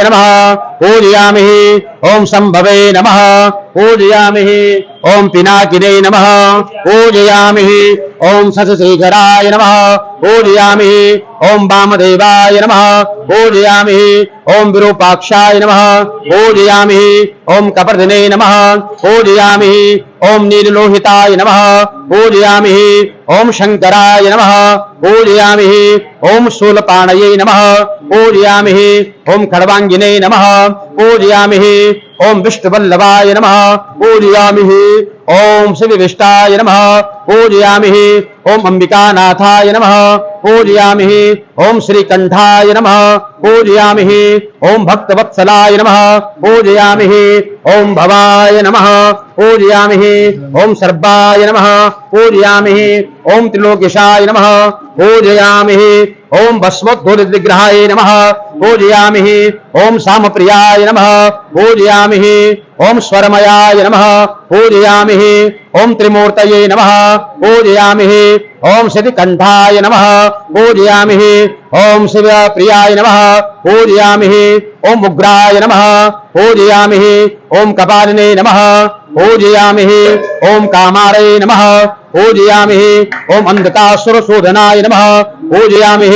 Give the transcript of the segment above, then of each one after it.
नमः पूजयामि। ओम संभवे नमः पूजयामि। ओम पिनाकिने नमः पूजयामि। ओम शशशेखराय नमः पूजयामि। ओम वामदेवाय नमः पूजयामि। ओम विरूपाक्षाय नमः पूजयामि। ओम कपर्दिने नमः पूजयामि। ओम नीललोहिताय नमः पूजयामि। ओम शंकराय नमः पूजयामि। ओम शूलपाणये नमः पूजयामि। ओम खड्वांगिने नमः पूजयामि। ओम विष्णुवल्लभाय नमः पूजयामि। ओम शिवविष्टाय नमः पूजयामि। ओम अंबिकानाथाय नमः पूजयामि। ओम श्रीकंठाय नमः पूजयामि। ओम भक्तवत्सलाय नमः पूजयामि। ओम भवाय नमः पूजयामि। ओम सर्वाय नमः पूजयामि। ओम त्रिलोकेशाय नमः पूजयामि। ओम भस्मोद्भूतविग्रहाय नमः पूजयामि। ओम सामप्रियाय नमः पूजयामि। ओम स्वरमयाय नमः पूजयामि। ओम त्रिमूर्तये नमः पूजयामि। ओम शिवकंठाय नमः पूजयामि। ओम शिवप्रियाय नमः पूजयामि। ओम उग्राय नमः पूजयामि। ओम कपालिने नमः पूजयामि। ओम कामारये नमः पूजयामि। ओम अंधकासुरशोधनाय नमः पूजयामि।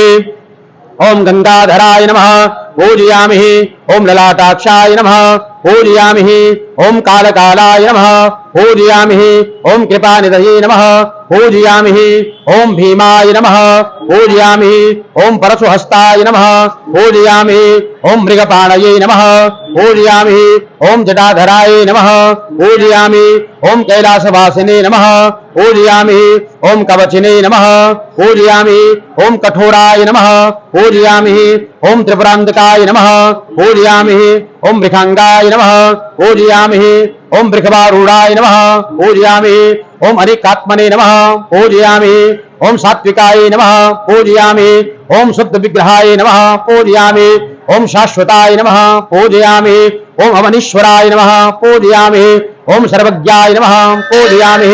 ओम गंगाधराय नमः पूजयामि। ओम ललाटाक्षाय नमः पूजयामि। ओम कालकालाय नमः पूजयामि। ओम कृपानिधये नमः पूजयामि। ओम भीमाय नमः पूजयामि। ओम परशुहस्ताय नमः पूजयामि। ओम मृगपाणये नमः पूजयामि। ओम जटाधराय नमः पूजयामि। ओम कैलासवासिने नमः पूजयामि। ओम कवचिने नमः पूजयामि। ओम कठोराय नमः पूजयामि। ओम त्रिपुरांतकाय नमः पूजयामि। ओम वृखांगाय नमः पूजयामि। ओम वृषभारूढ़ाय नमः पूजयामि। ओम अनिकात्मने नमः पूजयामि। ओम सात्विकाय नमः पूजयामि। ओम शुद्ध विग्रहाय नमः पूजयामि। ओम शाश्वताय नमः पूजयामि। ओम अवनीश्वराय नमः पूजयामि। ओम सर्वज्ञाय नमः पूजयामि।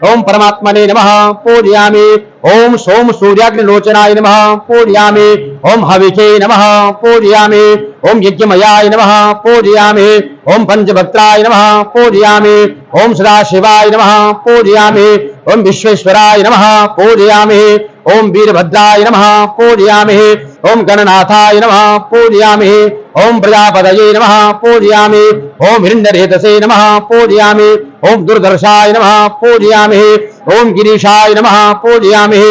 ओम परमात्मने नमः पूजयामि। ओम सोम सूर्याग्निलोचनाय नमः पूजयामि। ओम हविखे नमः पूजयामि। ओम यज्ञमयाय नमः पूजयामि। ओम पंचभक्त्राय नमः पूजयामि। ओम सदाशिवाय नमः पूजयामि। ओम विश्वेश्वराय नमः पूजयामि। ओम वीरभद्राय नमः पूजयामि। ओम गणनाथाय नमः पूजयामि। ओम प्रजापतये नमः पूजयामि। ओम हिरण्यरेतसे नमः पूजयामि। ओम दुर्धर्षाय नमः पूजयामि। ओम गिरीशाय नमः पूजयामि।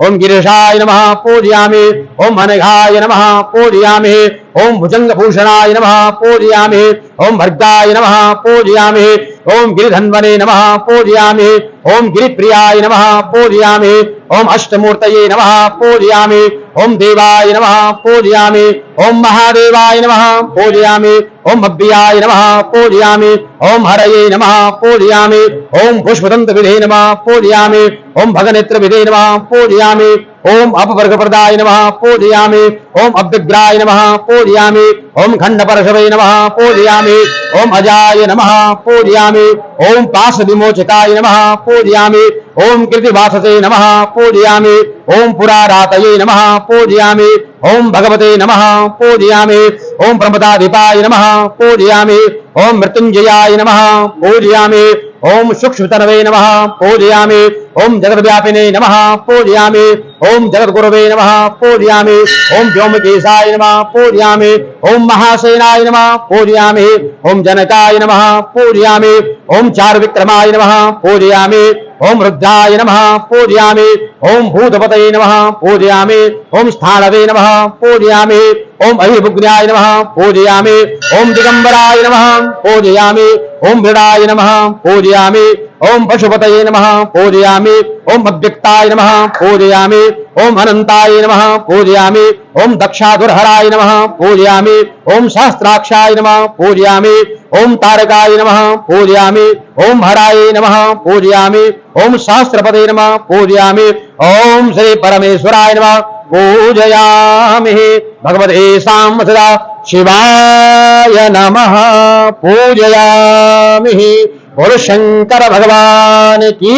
ओम गिरीशाय नमः पूजयामि। ओम अनघाय नमः पूजयामि। ओम भुजंगभूषणाय नमः पूजयामि। ओम भर्गाय नमः पूजयामि। ओम गिरिधन्वने नमः पूजयामि। ओम गिरिप्रियाय नमः पूजयामि। ओम अष्टमूर्तये नमः पूजयामि। ओम देवाय नमः पूजयामि। ओम महादेवाय नमः पूजयामि। ओम अव्ययाय नमः पूजयामि। ओम हरये नमः पूजयामि। ओम पुष्पदंतविधे नमः पूजयामि। ओम भगनेत्रविधे नमः पूजयामि। ओम अपवर्गप्रदाय नमः पूजयामि। ओम अव्यग्राय नमः पूजयामि। ओम खंडपरशवे नमः पूजयामि। ओम अजाय नमः पूजयामि। ओम पाशविमोचकाय नमः पूजयामि। ओम कृतिवाससे नमः पूजयामि। ओम पुरारातये नमः पूजयामि। ओम भगवते नमः पूजयामि। ओम प्रमदाधिपाय नमः पूजयामि। ओम मृत्युंजयाय नमः पूजयामि। ओम सूक्ष्मतनवे नमः पूजयामि। ओम जगद्व्यापिने नमः पूजयामि। ओम जगद्गुरवे नमः पूजयामि। ओम व्योमकेशाय नमः पूजयामि। ओम महासेनाय नमः पूजयामि। ओम जनकाय नमः पूजयामि। ओम चारुविक्रमाय नमः पूजयामि। ओम रुद्राय नमः पूजयामि। ओम भूतपतये नमः पूजयामि। ओम स्थानवे नमः पूजयामि। ओम अहिर्भुग्न्याय नमः पूजयामि। ओम दिगंबराय नमः पूजयामि। ओम मृडाय नमः पूजयामि। ओम पशुपतये नमः पूजयामि। ओम अव्यक्ताय नमः पूजयामि। ओम अनंताय नमः पूजयामि। ओम दक्षाधुरहराय नमः पूजयामि। ओम सहस्त्राक्षाय नमः पूजयामि। ओम तारकाय नमः पूजयामि। ओम हराय नमः पूजयामि। ओम सहस्रपदे नमः पूजयामि। ओम श्री परमेश्वराय नमः पूजयामि। भगवते साम सदा शिवाय नमः पूजयामि। बोलो शंकर भगवान की।